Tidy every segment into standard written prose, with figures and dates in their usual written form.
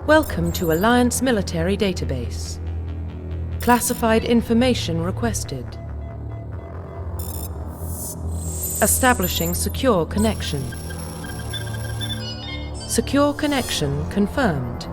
Welcome to Alliance Military Database. Classified information requested. Establishing secure connection. Secure connection confirmed.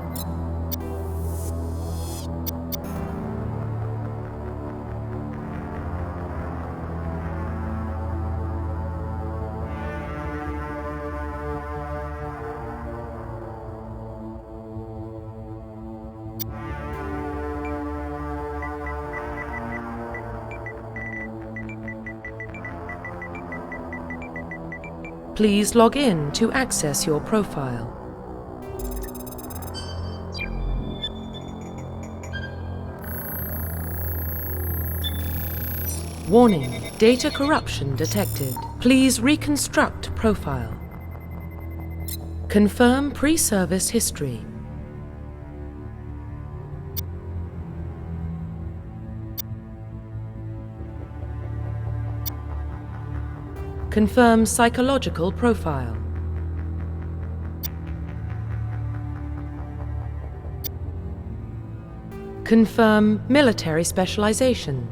Please log in to access your profile. Warning, data corruption detected. Please reconstruct profile. Confirm pre-service history. Confirm psychological profile. Confirm military specialization.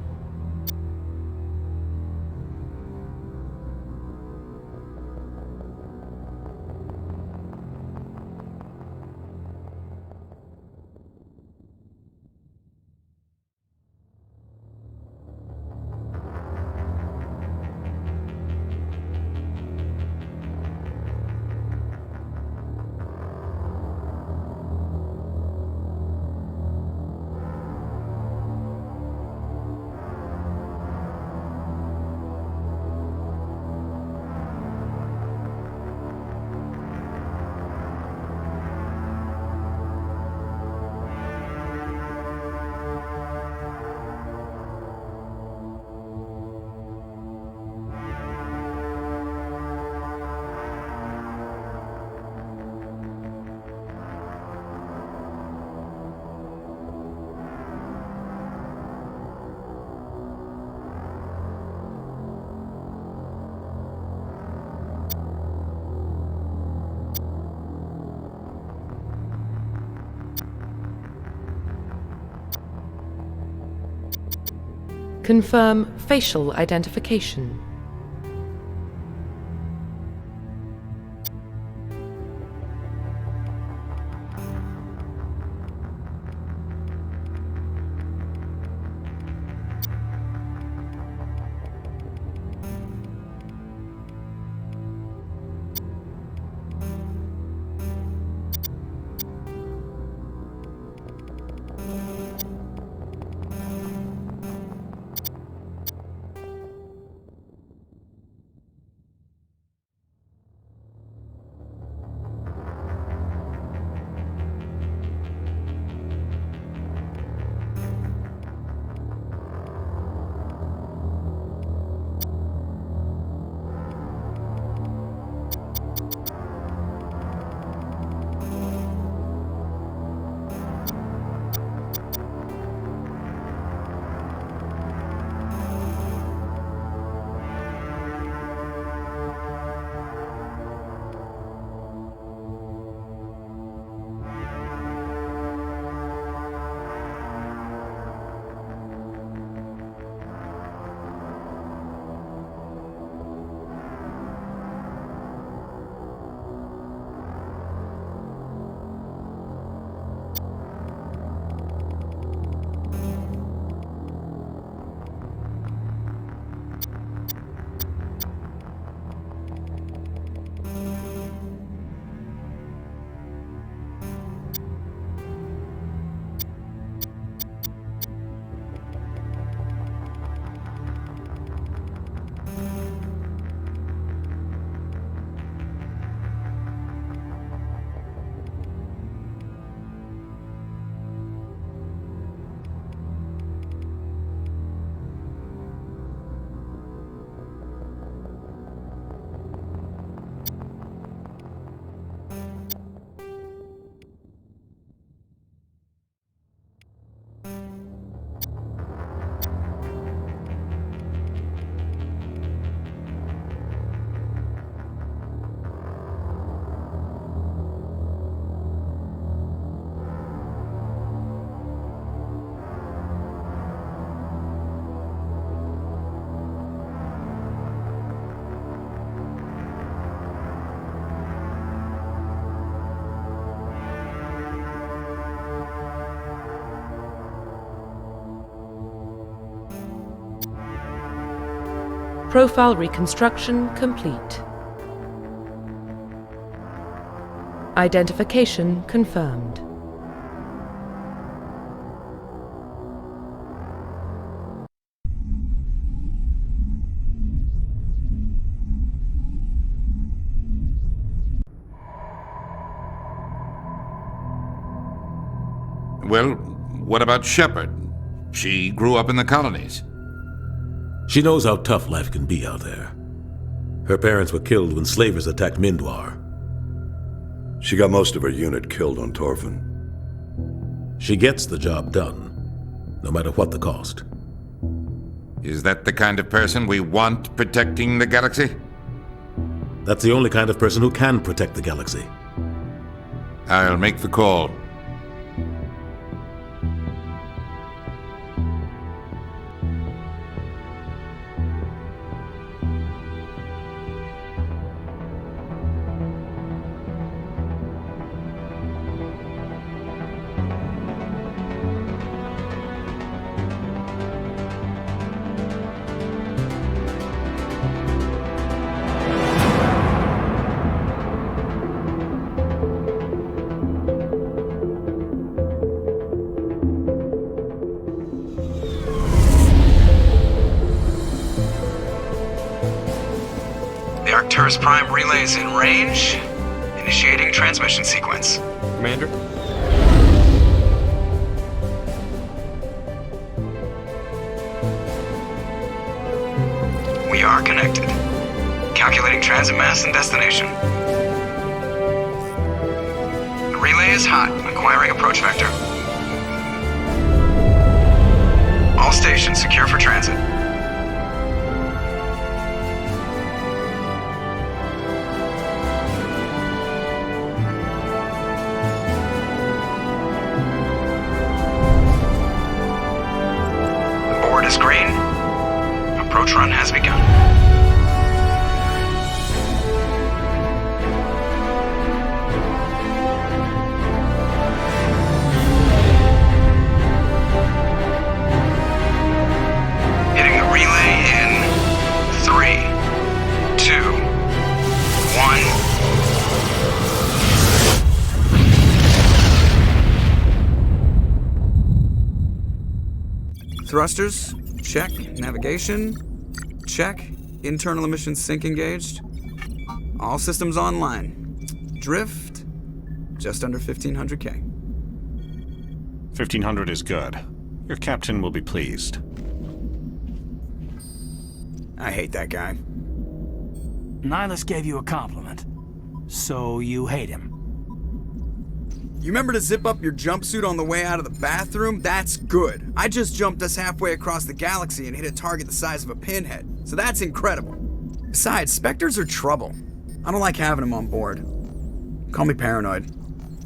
Confirm facial identification. Profile reconstruction complete. Identification confirmed. Well, what about Shepard? She grew up in the colonies. She knows how tough life can be out there. Her parents were killed when slavers attacked Mindwar. She got most of her unit killed on Torfin. She gets the job done, no matter what the cost. Is that the kind of person we want protecting the galaxy? That's the only kind of person who can protect the galaxy. I'll make the call. The Arcturus Prime relay is in range. Initiating transmission sequence. Commander? We are connected. Calculating transit mass and destination. The relay is hot. Acquiring approach vector. All stations secure for transit. The board is green. Approach run has begun. Hitting the relay in 3, 2, 1. Thrusters, check. Navigation, check. Internal emissions sync engaged. All systems online. Drift, just under 1500K. 1500 is good. Your captain will be pleased. I hate that guy. Nihilus gave you a compliment. So you hate him. You remember to zip up your jumpsuit on the way out of the bathroom? That's good. I just jumped us halfway across the galaxy and hit a target the size of a pinhead. So that's incredible. Besides, Spectres are trouble. I don't like having them on board. Call me paranoid.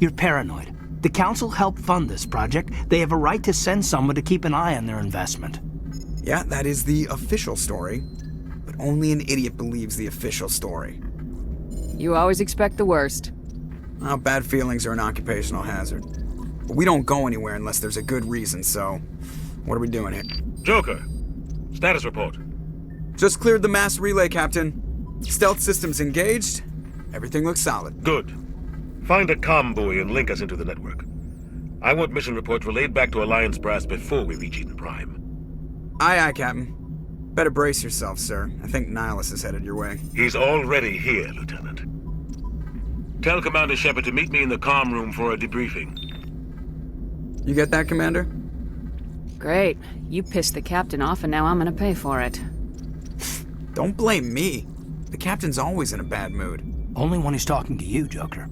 You're paranoid. The Council helped fund this project. They have a right to send someone to keep an eye on their investment. Yeah, that is the official story. But only an idiot believes the official story. You always expect the worst. Well, bad feelings are an occupational hazard. But we don't go anywhere unless there's a good reason, so... What are we doing here? Joker, status report. Just cleared the mass relay, Captain. Stealth systems engaged. Everything looks solid. Good. Find a comm buoy and link us into the network. I want mission reports relayed back to Alliance Brass before we reach Eden Prime. Aye, aye, Captain. Better brace yourself, sir. I think Nihilus is headed your way. He's already here, Lieutenant. Tell Commander Shepard to meet me in the comm room for a debriefing. You get that, Commander? Great. You pissed the captain off and now I'm gonna pay for it. Don't blame me. The Captain's always in a bad mood. Only when he's talking to you, Joker.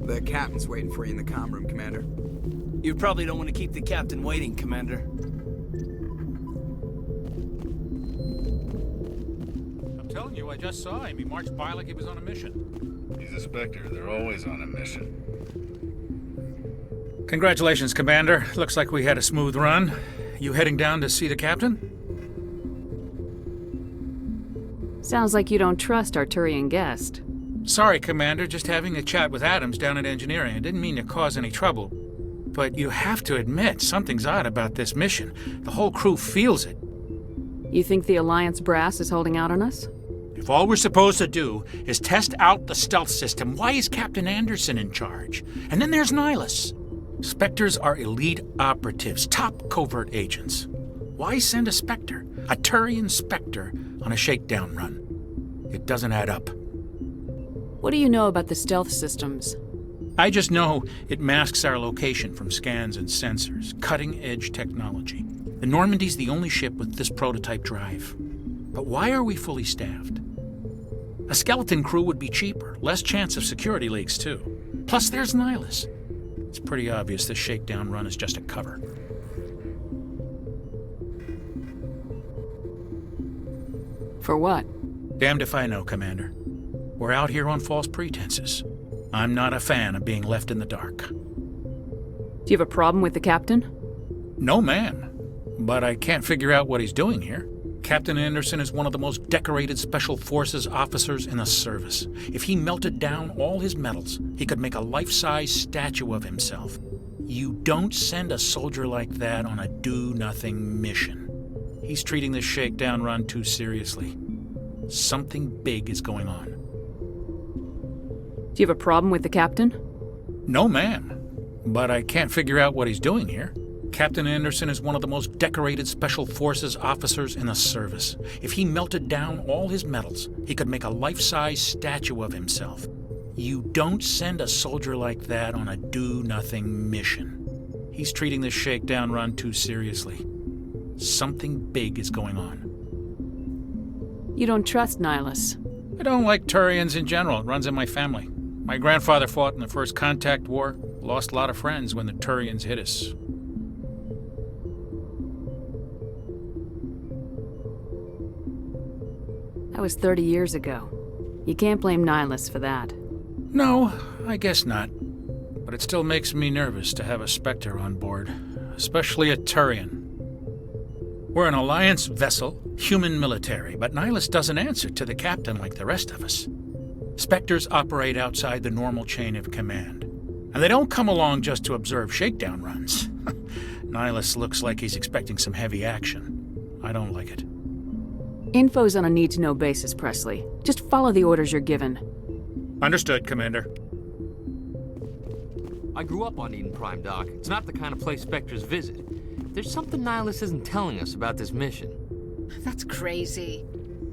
The Captain's waiting for you in the comm room, Commander. You probably don't want to keep the captain waiting, Commander. I'm telling you, I just saw him. He marched by like he was on a mission. He's a Spectre. They're always on a mission. Congratulations, Commander. Looks like we had a smooth run. You heading down to see the captain? Sounds like you don't trust our Turian guest. Sorry, Commander. Just having a chat with Adams down at engineering. I didn't mean to cause any trouble. But you have to admit, something's odd about this mission. The whole crew feels it. You think the Alliance brass is holding out on us? If all we're supposed to do is test out the stealth system, why is Captain Anderson in charge? And then there's Nihilus. Spectres are elite operatives, top covert agents. Why send a Spectre, a Turian Spectre, on a shakedown run? It doesn't add up. What do you know about the stealth systems? I just know it masks our location from scans and sensors. Cutting-edge technology. The Normandy's the only ship with this prototype drive. But why are we fully staffed? A skeleton crew would be cheaper, less chance of security leaks, too. Plus, there's Nihilus. It's pretty obvious this shakedown run is just a cover. For what? Damned if I know, Commander. We're out here on false pretenses. I'm not a fan of being left in the dark. Do you have a problem with the captain? No, ma'am. But I can't figure out what he's doing here. Captain Anderson is one of the most decorated Special Forces officers in the service. If he melted down all his medals, he could make a life-size statue of himself. You don't send a soldier like that on a do-nothing mission. He's treating this shakedown run too seriously. Something big is going on. Do you have a problem with the captain? No, ma'am. But I can't figure out what he's doing here. Captain Anderson is one of the most decorated Special Forces officers in the service. If he melted down all his medals, he could make a life-size statue of himself. You don't send a soldier like that on a do-nothing mission. He's treating this shakedown run too seriously. Something big is going on. You don't trust Nihilus? I don't like Turians in general. It runs in my family. My grandfather fought in the First Contact War. Lost a lot of friends when the Turians hit us. That was 30 years ago. You can't blame Nihilus for that. No, I guess not. But it still makes me nervous to have a Spectre on board, especially a Turian. We're an Alliance vessel, human military, but Nihilus doesn't answer to the captain like the rest of us. Spectres operate outside the normal chain of command, and they don't come along just to observe shakedown runs. Nihilus looks like he's expecting some heavy action. I don't like it. Info's on a need-to-know basis, Presley. Just follow the orders you're given. Understood, Commander. I grew up on Eden Prime, Doc. It's not the kind of place Spectres visit. There's something Nihilus isn't telling us about this mission. That's crazy.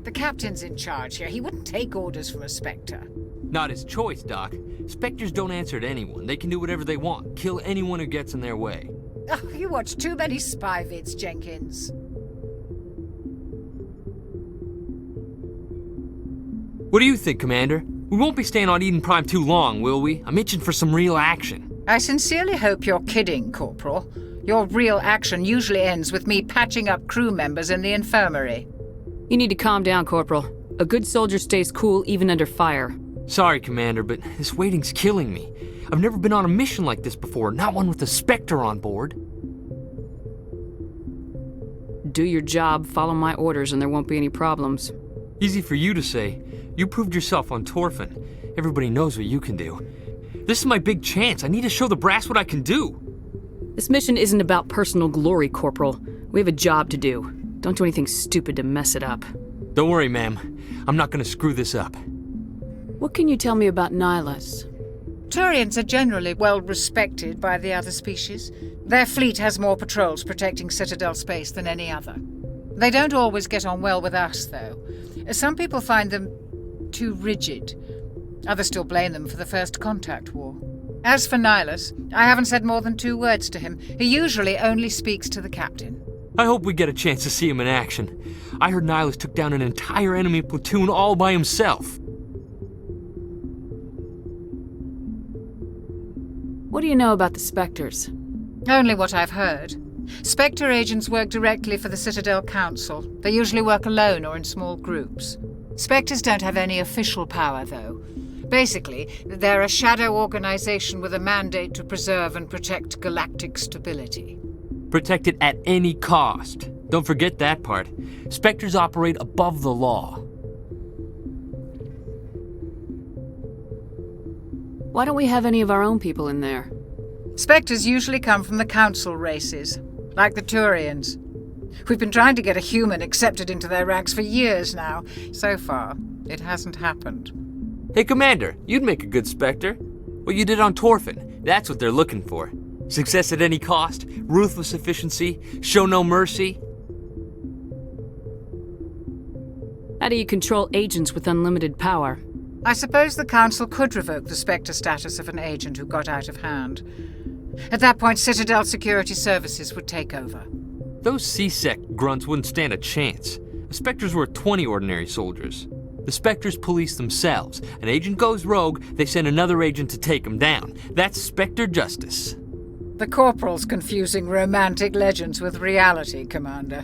The captain's in charge here. He wouldn't take orders from a Spectre. Not his choice, Doc. Spectres don't answer to anyone. They can do whatever they want. Kill anyone who gets in their way. Oh, you watch too many spy vids, Jenkins. What do you think, Commander? We won't be staying on Eden Prime too long, will we? I'm itching for some real action. I sincerely hope you're kidding, Corporal. Your real action usually ends with me patching up crew members in the infirmary. You need to calm down, Corporal. A good soldier stays cool even under fire. Sorry, Commander, but this waiting's killing me. I've never been on a mission like this before, not one with a Spectre on board. Do your job, follow my orders, and there won't be any problems. Easy for you to say. You proved yourself on Torfin. Everybody knows what you can do. This is my big chance. I need to show the brass what I can do. This mission isn't about personal glory, Corporal. We have a job to do. Don't do anything stupid to mess it up. Don't worry, ma'am. I'm not gonna screw this up. What can you tell me about Nihilus? Turians are generally well respected by the other species. Their fleet has more patrols protecting Citadel space than any other. They don't always get on well with us, though. Some people find them too rigid. Others still blame them for the First Contact War. As for Nihilus, I haven't said more than 2 words to him. He usually only speaks to the captain. I hope we get a chance to see him in action. I heard Nihilus took down an entire enemy platoon all by himself. What do you know about the Spectres? Only what I've heard. Spectre agents work directly for the Citadel Council. They usually work alone or in small groups. Spectres don't have any official power, though. Basically, they're a shadow organization with a mandate to preserve and protect galactic stability. Protect it at any cost. Don't forget that part. Spectres operate above the law. Why don't we have any of our own people in there? Spectres usually come from the Council races, like the Turians. We've been trying to get a human accepted into their ranks for years now. So far, it hasn't happened. Hey, Commander, you'd make a good Spectre. What you did on Torfin, that's what they're looking for. Success at any cost, ruthless efficiency, show no mercy. How do you control agents with unlimited power? I suppose the Council could revoke the Spectre status of an agent who got out of hand. At that point, Citadel Security Services would take over. Those C-Sec grunts wouldn't stand a chance. The Spectres were 20 ordinary soldiers. The Spectres police themselves. An agent goes rogue, they send another agent to take him down. That's Spectre justice. The Corporal's confusing romantic legends with reality, Commander.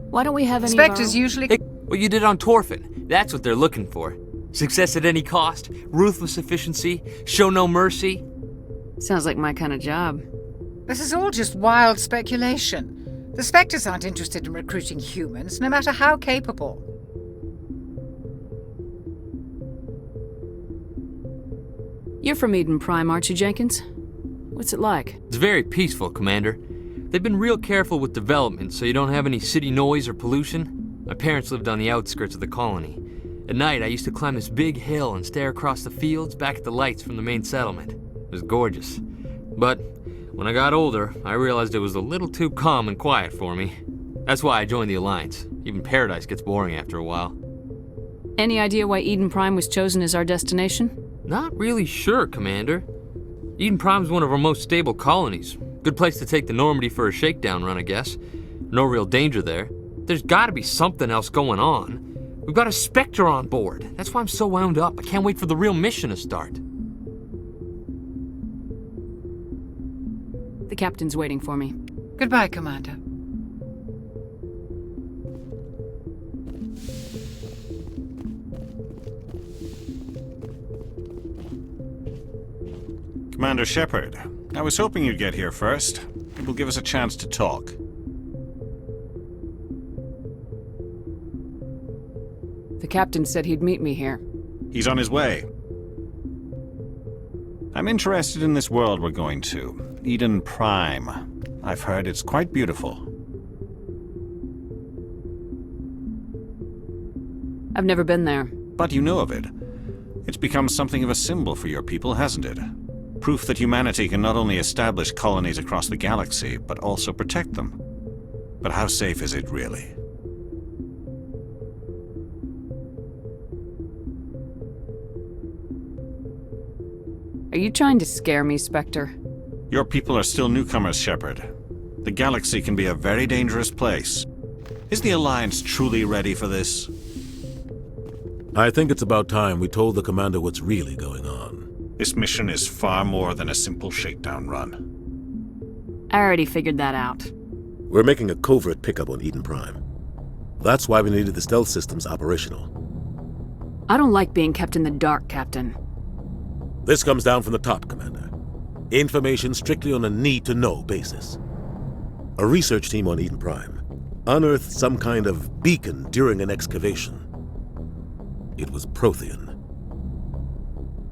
Why don't we have any Spectres usually... Hey, what you did on Torfin, that's what they're looking for. Success at any cost, ruthless efficiency, show no mercy. Sounds like my kind of job. This is all just wild speculation. The Spectres aren't interested in recruiting humans, no matter how capable. You're from Eden Prime, aren't you, Jenkins? What's it like? It's very peaceful, Commander. They've been real careful with development so you don't have any city noise or pollution. My parents lived on the outskirts of the colony. At night, I used to climb this big hill and stare across the fields back at the lights from the main settlement. It was gorgeous. But when I got older, I realized it was a little too calm and quiet for me. That's why I joined the Alliance. Even Paradise gets boring after a while. Any idea why Eden Prime was chosen as our destination? Not really sure, Commander. Eden Prime's one of our most stable colonies. Good place to take the Normandy for a shakedown run, I guess. No real danger there. There's gotta be something else going on. We've got a Spectre on board. That's why I'm so wound up. I can't wait for the real mission to start. The captain's waiting for me. Goodbye, Commander. Commander Shepard, I was hoping you'd get here first. It will give us a chance to talk. The captain said he'd meet me here. He's on his way. I'm interested in this world we're going to, Eden Prime. I've heard it's quite beautiful. I've never been there. But you know of it. It's become something of a symbol for your people, hasn't it? Proof that humanity can not only establish colonies across the galaxy, but also protect them. But how safe is it, really? Are you trying to scare me, Spectre? Your people are still newcomers, Shepard. The galaxy can be a very dangerous place. Is the Alliance truly ready for this? I think it's about time we told the Commander what's really going on. This mission is far more than a simple shakedown run. I already figured that out. We're making a covert pickup on Eden Prime. That's why we needed the stealth systems operational. I don't like being kept in the dark, Captain. This comes down from the top, Commander. Information strictly on a need-to-know basis. A research team on Eden Prime unearthed some kind of beacon during an excavation. It was Prothean.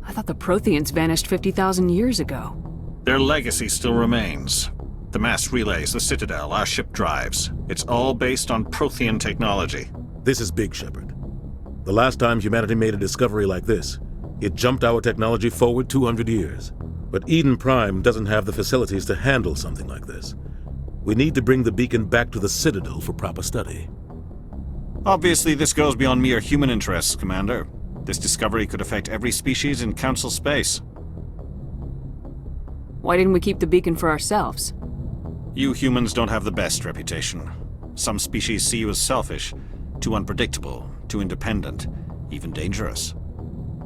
I thought the Protheans vanished 50,000 years ago. Their legacy still remains. The mass relays, the Citadel, our ship drives. It's all based on Prothean technology. This is big, Shepard. The last time humanity made a discovery like this, it jumped our technology forward 200 years. But Eden Prime doesn't have the facilities to handle something like this. We need to bring the beacon back to the Citadel for proper study. Obviously, this goes beyond mere human interests, Commander. This discovery could affect every species in Council space. Why didn't we keep the beacon for ourselves? You humans don't have the best reputation. Some species see you as selfish, too unpredictable, too independent, even dangerous.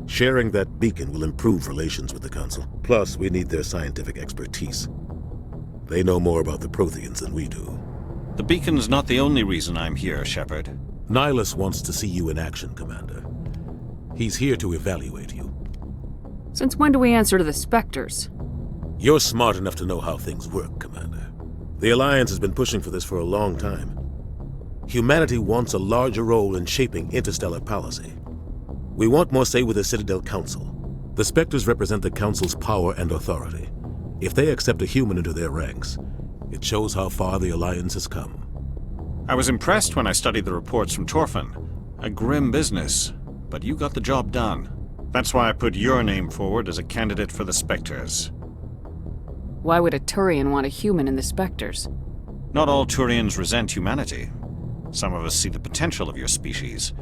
Sharing that beacon will improve relations with the Council. Plus, we need their scientific expertise. They know more about the Protheans than we do. The beacon's not the only reason I'm here, Shepard. Nihilus wants to see you in action, Commander. He's here to evaluate you. Since when do we answer to the Spectres? You're smart enough to know how things work, Commander. The Alliance has been pushing for this for a long time. Humanity wants a larger role in shaping interstellar policy. We want more say with the Citadel Council. The Spectres represent the Council's power and authority. If they accept a human into their ranks, it shows how far the Alliance has come. I was impressed when I studied the reports from Torfin. A grim business, but you got the job done. That's why I put your name forward as a candidate for the Spectres. Why would a Turian want a human in the Spectres? Not all Turians resent humanity. Some of us see the potential of your species.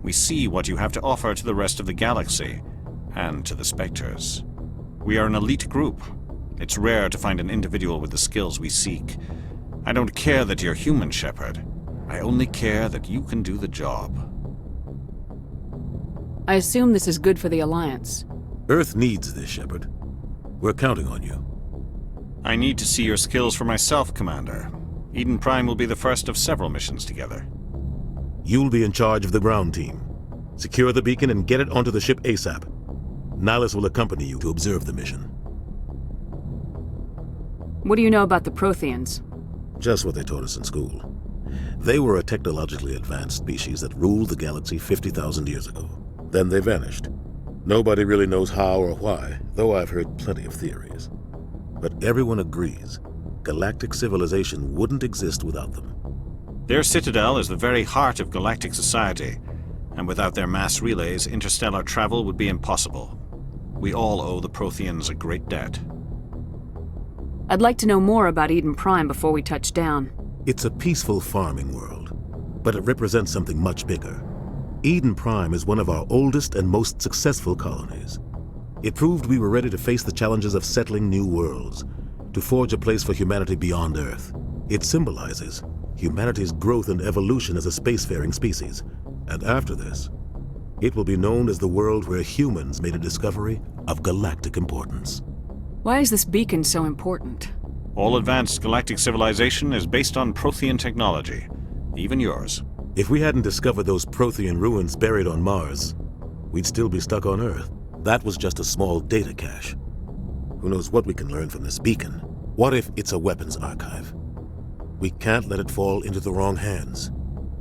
We see what you have to offer to the rest of the galaxy, and to the Spectres. We are an elite group. It's rare to find an individual with the skills we seek. I don't care that you're human, Shepard. I only care that you can do the job. I assume this is good for the Alliance. Earth needs this, Shepard. We're counting on you. I need to see your skills for myself, Commander. Eden Prime will be the first of several missions together. You'll be in charge of the ground team. Secure the beacon and get it onto the ship ASAP. Nihilus will accompany you to observe the mission. What do you know about the Protheans? Just what they taught us in school. They were a technologically advanced species that ruled the galaxy 50,000 years ago. Then they vanished. Nobody really knows how or why, though I've heard plenty of theories. But everyone agrees, galactic civilization wouldn't exist without them. Their citadel is the very heart of galactic society, and without their mass relays, interstellar travel would be impossible. We all owe the Protheans a great debt. I'd like to know more about Eden Prime before we touch down. It's a peaceful farming world, but it represents something much bigger. Eden Prime is one of our oldest and most successful colonies. It proved we were ready to face the challenges of settling new worlds, to forge a place for humanity beyond Earth. It symbolizes humanity's growth and evolution as a spacefaring species. And after this, it will be known as the world where humans made a discovery of galactic importance. Why is this beacon so important? All advanced galactic civilization is based on Prothean technology, even yours. If we hadn't discovered those Prothean ruins buried on Mars, we'd still be stuck on Earth. That was just a small data cache. Who knows what we can learn from this beacon? What if it's a weapons archive? We can't let it fall into the wrong hands.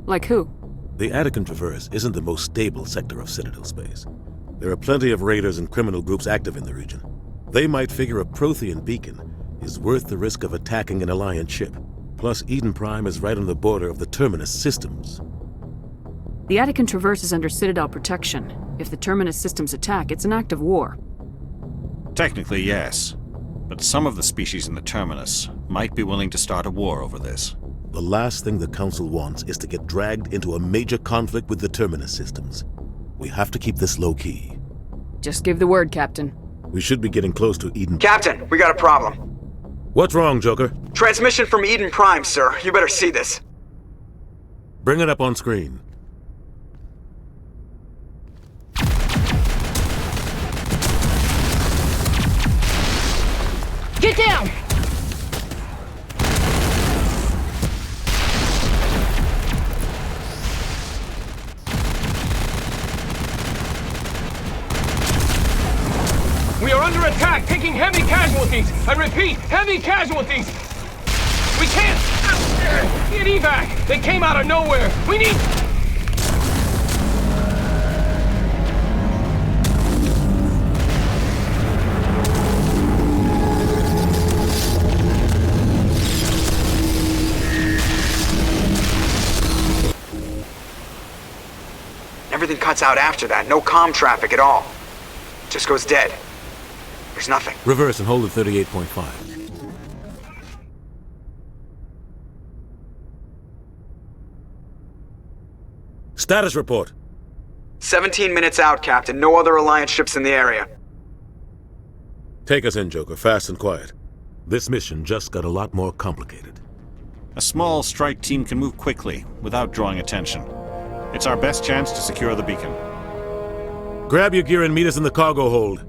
Like who? The Attican Traverse isn't the most stable sector of Citadel space. There are plenty of raiders and criminal groups active in the region. They might figure a Prothean beacon is worth the risk of attacking an Alliance ship. Plus, Eden Prime is right on the border of the Terminus systems. The Attican Traverse is under Citadel protection. If the Terminus systems attack, it's an act of war. Technically, yes. But some of the species in the Terminus might be willing to start a war over this. The last thing the Council wants is to get dragged into a major conflict with the Terminus systems. We have to keep this low-key. Just give the word, Captain. We should be getting close to Eden... Captain, we got a problem. What's wrong, Joker? Transmission from Eden Prime, sir. You better see this. Bring it up on screen. Get down! We are under attack, taking heavy casualties. I repeat, heavy casualties. We can't get evac. They came out of nowhere. We need... Everything cuts out after that. No comm traffic at all. Just goes dead. There's nothing. Reverse and hold at 38.5. Status report. 17 minutes out, Captain. No other Alliance ships in the area. Take us in, Joker. Fast and quiet. This mission just got a lot more complicated. A small strike team can move quickly, without drawing attention. It's our best chance to secure the beacon. Grab your gear and meet us in the cargo hold.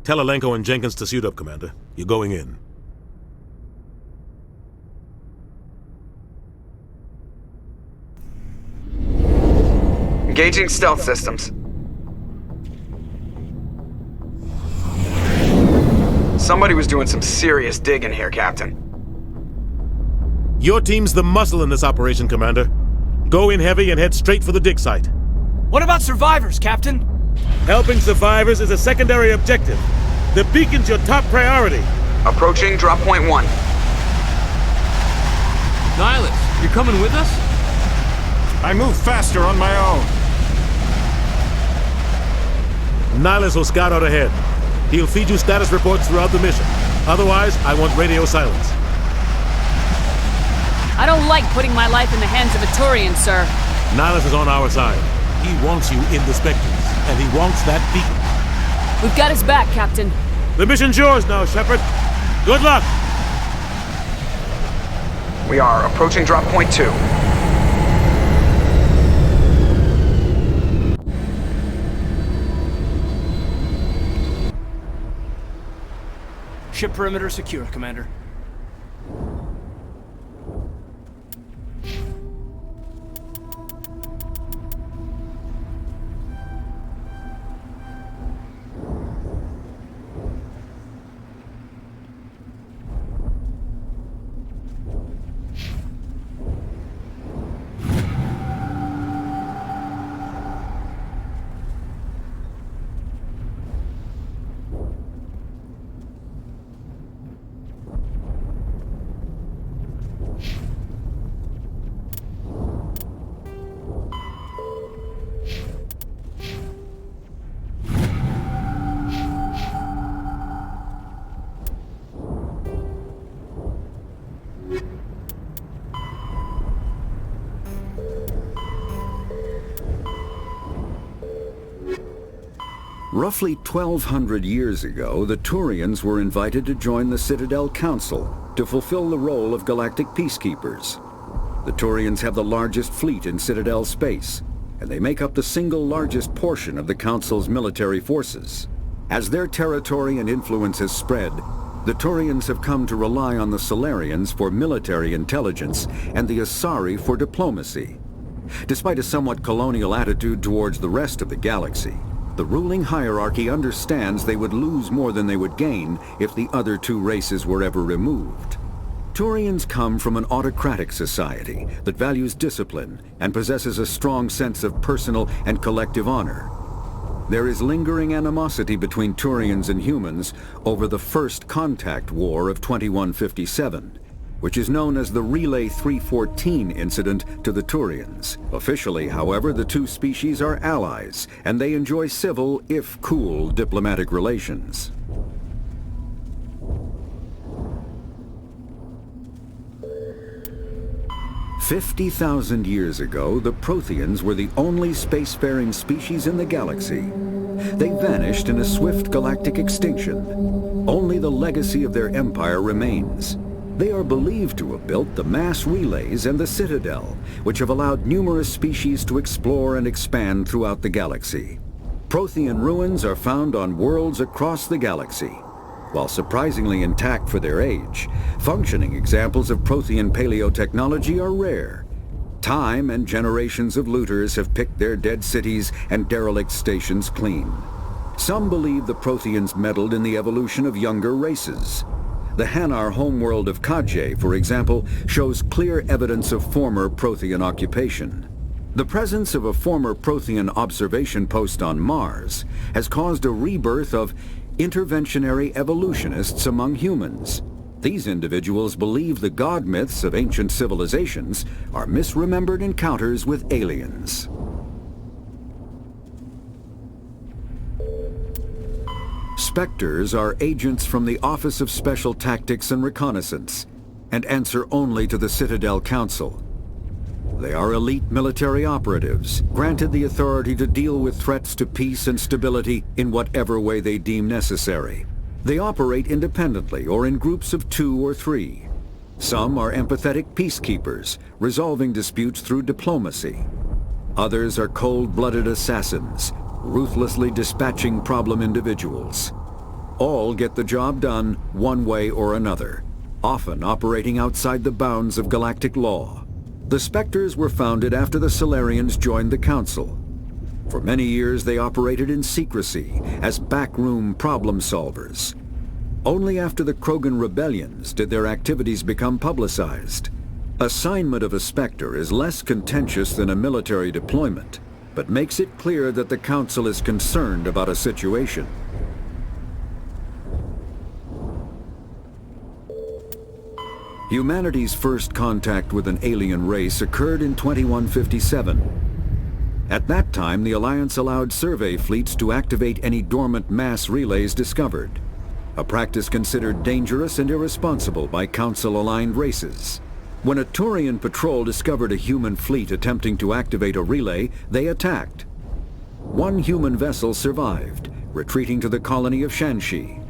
Tell Alenko and Jenkins to suit up, Commander. You're going in. Engaging stealth systems. Somebody was doing some serious digging here, Captain. Your team's the muscle in this operation, Commander. Go in heavy and head straight for the dig site. What about survivors, Captain? Helping survivors is a secondary objective. The beacon's your top priority. Approaching drop point 1. Nihilus, you're coming with us? I move faster on my own. Nihilus will scout out ahead. He'll feed you status reports throughout the mission. Otherwise, I want radio silence. I don't like putting my life in the hands of a Turian, sir. Nihilus is on our side. He wants you in the Spectres, and he wants that beacon. We've got his back, Captain. The mission's yours now, Shepard. Good luck! We are approaching drop point 2. Ship perimeter secure, Commander. Roughly 1,200 years ago, the Turians were invited to join the Citadel Council to fulfill the role of galactic peacekeepers. The Turians have the largest fleet in Citadel space, and they make up the single largest portion of the Council's military forces. As their territory and influence has spread, the Turians have come to rely on the Solarians for military intelligence and the Asari for diplomacy. Despite a somewhat colonial attitude towards the rest of the galaxy, the ruling hierarchy understands they would lose more than they would gain if the other two races were ever removed. Turians come from an autocratic society that values discipline and possesses a strong sense of personal and collective honor. There is lingering animosity between Turians and humans over the First Contact War of 2157, which is known as the Relay 314 incident to the Turians. Officially, however, the two species are allies, and they enjoy civil, if cool, diplomatic relations. "50,000 years ago, the Protheans were the only spacefaring species in the galaxy. They vanished in a swift galactic extinction. Only the legacy of their empire remains. They are believed to have built the mass relays and the Citadel, which have allowed numerous species to explore and expand throughout the galaxy. Prothean ruins are found on worlds across the galaxy. While surprisingly intact for their age, functioning examples of Prothean paleotechnology are rare. Time and generations of looters have picked their dead cities and derelict stations clean. Some believe the Protheans meddled in the evolution of younger races. The Hanar homeworld of Kajay, for example, shows clear evidence of former Prothean occupation. The presence of a former Prothean observation post on Mars has caused a rebirth of interventionary evolutionists among humans. These individuals believe the god myths of ancient civilizations are misremembered encounters with aliens. Spectres are agents from the Office of Special Tactics and Reconnaissance, and answer only to the Citadel Council. They are elite military operatives, granted the authority to deal with threats to peace and stability in whatever way they deem necessary. They operate independently or in groups of 2 or 3. Some are empathetic peacekeepers, resolving disputes through diplomacy. Others are cold-blooded assassins, ruthlessly dispatching problem individuals. All get the job done one way or another, often operating outside the bounds of galactic law. The Spectres were founded after the Solarians joined the Council. For many years they operated in secrecy as backroom problem solvers. Only after the Krogan rebellions did their activities become publicized. Assignment of a Spectre is less contentious than a military deployment, but makes it clear that the Council is concerned about a situation. Humanity's first contact with an alien race occurred in 2157. At that time, the Alliance allowed survey fleets to activate any dormant mass relays discovered, a practice considered dangerous and irresponsible by Council-aligned races. When a Turian patrol discovered a human fleet attempting to activate a relay, they attacked. One human vessel survived, retreating to the colony of Shanxi.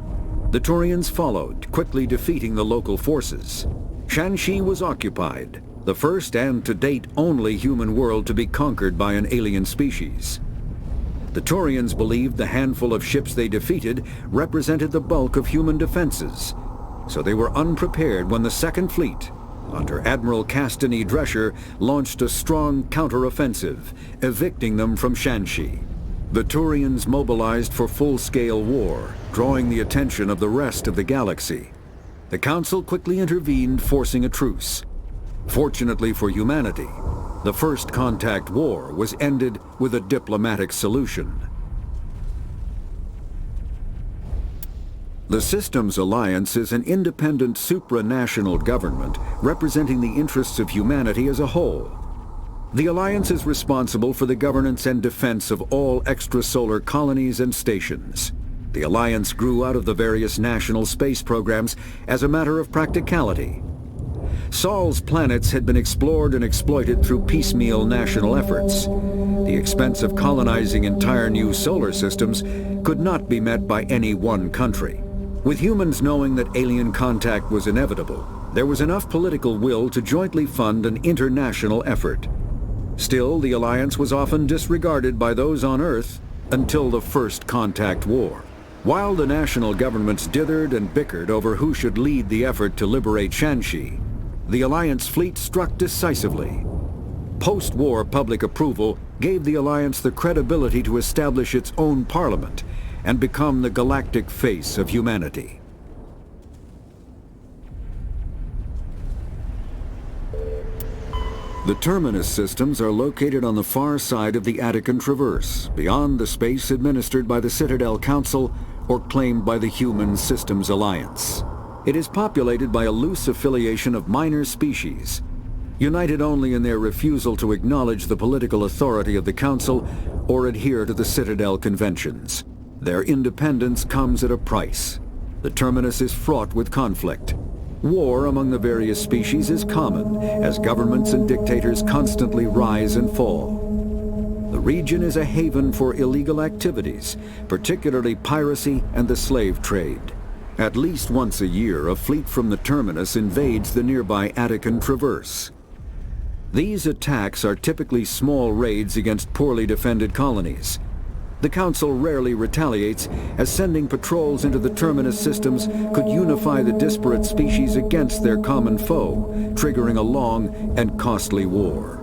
The Turians followed, quickly defeating the local forces. Shanxi was occupied, the first and to date only human world to be conquered by an alien species. The Turians believed the handful of ships they defeated represented the bulk of human defenses, so they were unprepared when the Second Fleet, under Admiral Castany Drescher, launched a strong counteroffensive, evicting them from Shanxi. The Turians mobilized for full-scale war, drawing the attention of the rest of the galaxy. The Council quickly intervened, forcing a truce. Fortunately for humanity, the First Contact War was ended with a diplomatic solution. The Systems Alliance is an independent supranational government representing the interests of humanity as a whole. The Alliance is responsible for the governance and defense of all extrasolar colonies and stations. The Alliance grew out of the various national space programs as a matter of practicality. Sol's planets had been explored and exploited through piecemeal national efforts. The expense of colonizing entire new solar systems could not be met by any one country. With humans knowing that alien contact was inevitable, there was enough political will to jointly fund an international effort. Still, the Alliance was often disregarded by those on Earth until the First Contact War. While the national governments dithered and bickered over who should lead the effort to liberate Shanxi, the Alliance fleet struck decisively. Post-war public approval gave the Alliance the credibility to establish its own parliament and become the galactic face of humanity. The Terminus systems are located on the far side of the Attican Traverse, beyond the space administered by the Citadel Council or claimed by the Human Systems Alliance. It is populated by a loose affiliation of minor species, united only in their refusal to acknowledge the political authority of the Council or adhere to the Citadel Conventions. Their independence comes at a price. The Terminus is fraught with conflict. War among the various species is common, as governments and dictators constantly rise and fall. The region is a haven for illegal activities, particularly piracy and the slave trade. At least once a year, a fleet from the Terminus invades the nearby Attican Traverse. These attacks are typically small raids against poorly defended colonies. The Council rarely retaliates, as sending patrols into the Terminus systems could unify the disparate species against their common foe, triggering a long and costly war.